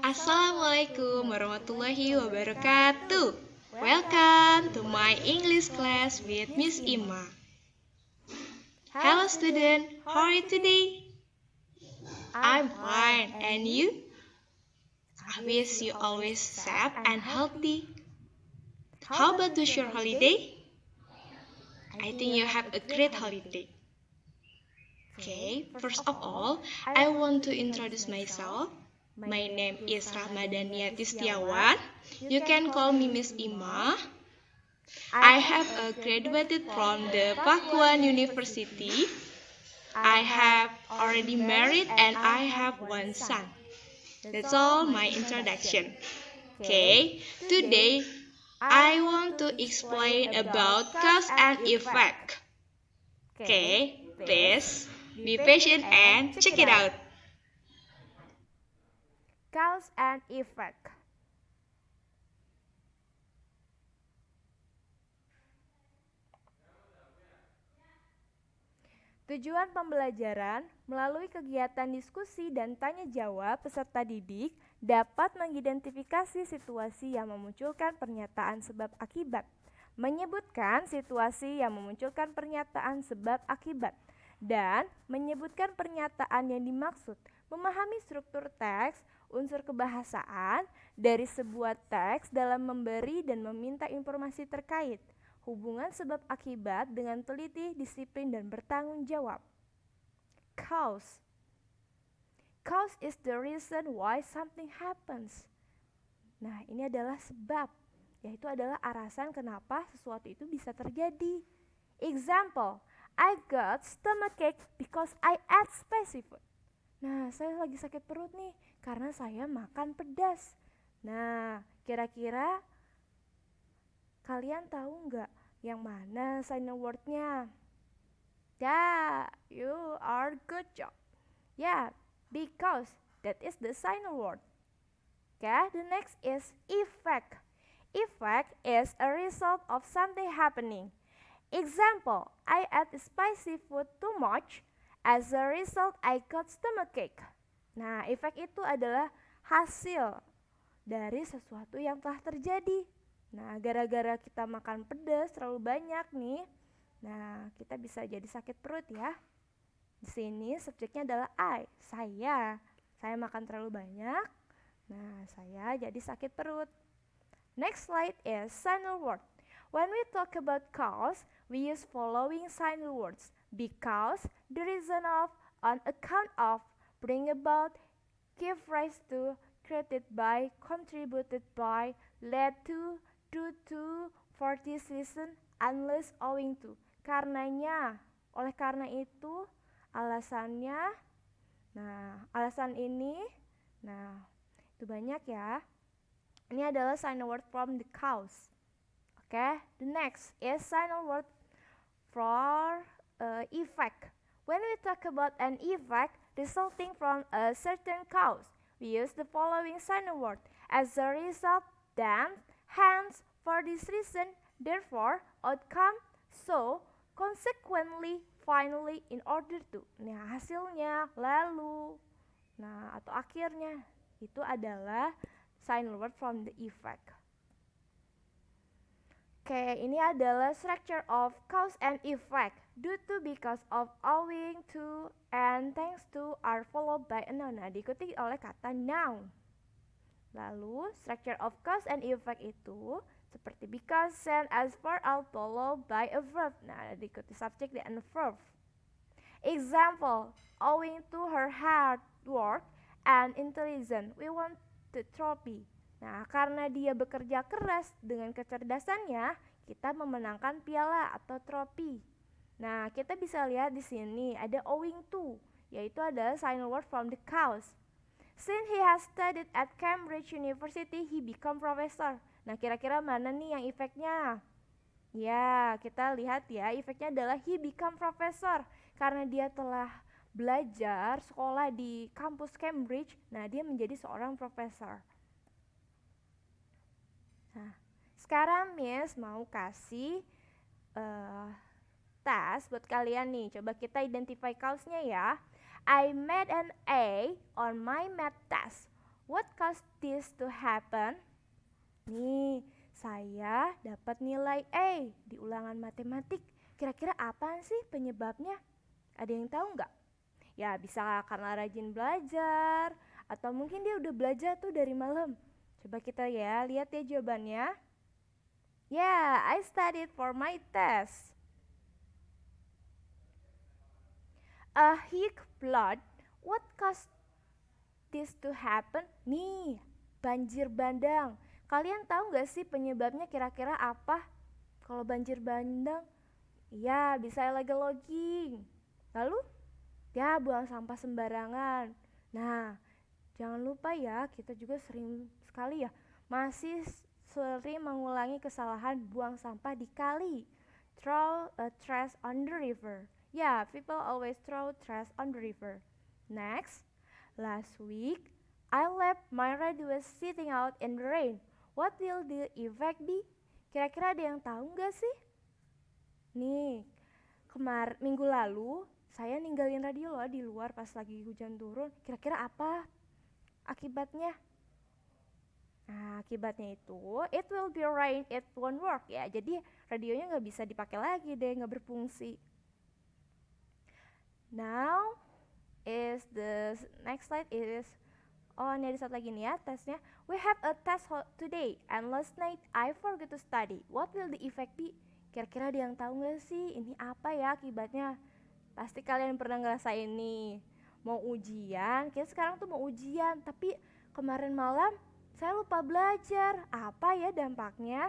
Assalamualaikum warahmatullahi wabarakatuh. Welcome to my English class with Miss Ima. Hello student, how are you today? I'm fine, and you? I wish you always safe and healthy. How about your holiday? I think you have a great holiday. Okay, first of all, I want to introduce myself. My name is Rahmadania Tistiawan. You can call me Miss Ima. I have graduated from the Pakuan University. I have already married and I have one son. That's all my introduction. Okay, today I want to explain about cause and effect. Okay, please be patient and check it out. Cause and effect. Tujuan pembelajaran melalui kegiatan diskusi dan tanya jawab peserta didik dapat mengidentifikasi situasi yang memunculkan pernyataan sebab akibat, menyebutkan situasi yang memunculkan pernyataan sebab akibat, dan menyebutkan pernyataan yang dimaksud, memahami struktur teks, unsur kebahasaan dari sebuah teks dalam memberi dan meminta informasi terkait, hubungan sebab akibat dengan teliti, disiplin, dan bertanggung jawab. Cause. Cause is the reason why something happens. Nah, ini adalah sebab, yaitu adalah alasan kenapa sesuatu itu bisa terjadi. Example, I got stomachache because I ate spicy food. Nah, saya lagi sakit perut nih karena saya makan pedas. Nah, kira-kira kalian tahu nggak yang mana sign word-nya? Yeah, you are good job. Yeah, because that is the sign word. Okay, the next is effect. Effect is a result of something happening. Example, I ate spicy food too much. As a result, I got stomachache. Nah, efek itu adalah hasil dari sesuatu yang telah terjadi. Nah, gara-gara kita makan pedas terlalu banyak nih, nah kita bisa jadi sakit perut ya. Di sini subjeknya adalah I, saya makan terlalu banyak. Nah, saya jadi sakit perut. Next slide is signal word. When we talk about cause, we use following signal words: because, the reason of, on account of, bring about, give rise to, created by, contributed by, led to, due to, for this reason, unless, owing to. Karenanya, oleh karena itu, alasannya. Nah, alasan ini, nah itu banyak ya. Ini adalah signal word from the cause. Okay, the next is signal word for effect. When we talk about an effect resulting from a certain cause, we use the following signal word: as a result, then, hence, for this reason, therefore, outcome, so, consequently, finally, in order to. Nah, hasilnya, lalu, nah atau akhirnya, itu adalah signal word from the effect. Oke, ini adalah structure of cause and effect. Due to, because of, owing to, and thanks to are followed by a noun. Nah, diikuti oleh kata noun. Lalu, structure of cause and effect itu seperti because, and, as for, all followed by a verb. Nah, diikuti subject dan verb. Example, owing to her hard work and intelligence, we won the trophy. Nah, karena dia bekerja keras dengan kecerdasannya, kita memenangkan piala atau trofi. Nah, kita bisa lihat di sini ada owing to, yaitu adalah signal word from the cause. Since he has studied at Cambridge University, he become professor. Nah, kira-kira mana nih yang efeknya? Ya, kita lihat ya, efeknya adalah he become professor. Karena dia telah belajar sekolah di kampus Cambridge, nah dia menjadi seorang profesor. Nah, sekarang Miss mau kasih tes buat kalian nih. Coba kita identify cause-nya ya. I made an A on my math test. What caused this to happen? Nih, saya dapat nilai A di ulangan matematik. Kira-kira apa sih penyebabnya? Ada yang tahu nggak? Ya, bisa karena rajin belajar, atau mungkin dia udah belajar tuh dari malam. Coba kita lihat ya jawabannya. Yeah, I studied for my test. A hick flood. What caused this to happen? Nih, banjir bandang. Kalian tahu nggak sih penyebabnya kira-kira apa? Kalau banjir bandang, ya bisa illegal logging. Lalu, ya buang sampah sembarangan. Nah, jangan lupa ya, kita juga sering sekali masih sering mengulangi kesalahan buang sampah di kali. Throw a trash on the river. Yeah, people always throw trash on the river. Next, last week, I left my radio sitting out in the rain. What will the effect be? Kira-kira ada yang tahu nggak sih? Nih, minggu lalu saya ninggalin radio di luar pas lagi hujan turun. Kira-kira apa akibatnya? Nah, akibatnya itu, it will be rain, it won't work ya. Jadi radionya nggak bisa dipakai lagi deh, nggak berfungsi. Now, the next slide is ini ada satu lagi nih ya tesnya. We have a test today and last night I forgot to study. What will the effect be? Kira-kira ada yang tahu nggak sih ini apa ya akibatnya? Pasti kalian pernah ngerasain nih. Mau ujian, kita sekarang tuh mau ujian, tapi kemarin malam saya lupa belajar. Apa ya dampaknya?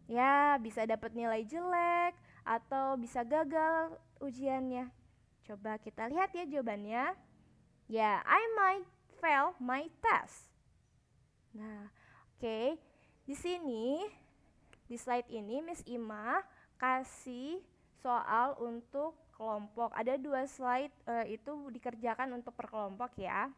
Ya, bisa dapat nilai jelek atau bisa gagal ujiannya. Coba kita lihat ya jawabannya. Ya, I might fail my test. Nah, oke. Di sini, di slide ini Miss Ima kasih soal untuk kelompok. Ada 2 slide itu dikerjakan untuk per kelompok ya.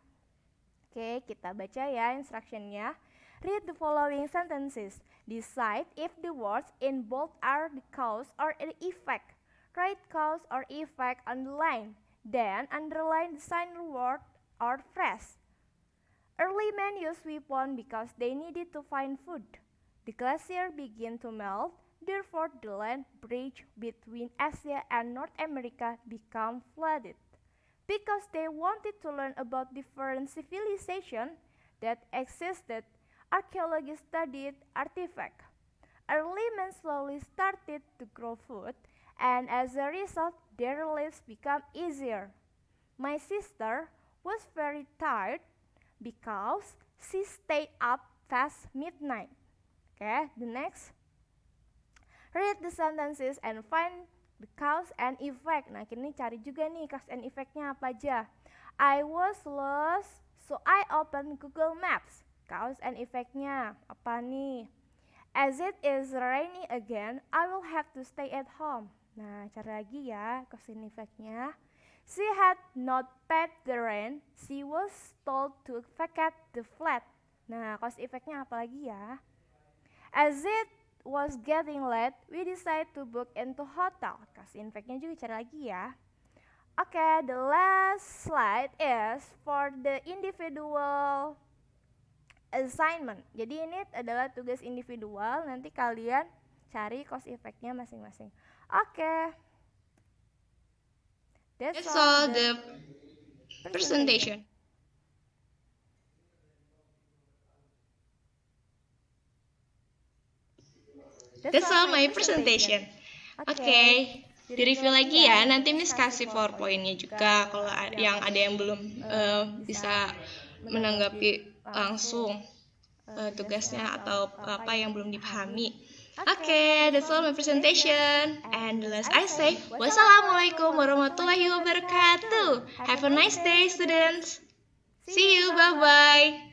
Oke, kita baca ya instructionnya. Read the following sentences. Decide if the words in bold are the cause or the effect. Write cause or effect on the line. Then underline the single word or phrase. Early men used weapons because they needed to find food. The glacier began to melt, therefore the land bridge between Asia and North America became flooded. Because they wanted to learn about different civilizations that existed, archaeologists studied artifacts. Early men slowly started to grow food, and as a result, their lives became easier. My sister was very tired because she stayed up past midnight. Okay, the next. Read the sentences and find the cause and effect. Nah, kini cari juga nih cause and effect-nya apa aja. I was lost, so I opened Google Maps. Cause and effect-nya apa nih? As it is rainy again, I will have to stay at home. Nah, cari lagi ya cause and effect-nya. She had not paid the rent. She was told to vacate the flat. Nah, cause effect-nya apa lagi ya? As it was getting late, we decided to book into hotel. Cause effect-nya juga cari lagi ya. Okay, the last slide is for the individual assignment. Jadi ini adalah tugas individual. Nanti kalian cari cause effect-nya masing-masing. Okay. That's all the presentation. That's all my presentation. Oke, di-review lagi ya. Nanti Miss kasih PowerPoint-nya juga kalau yang ada yang belum bisa menanggapi langsung tugasnya atau apa yang belum dipahami. Okay, that's all my presentation. And the last I say, wassalamualaikum warahmatullahi wabarakatuh. Have a nice day, students. See you, bye-bye.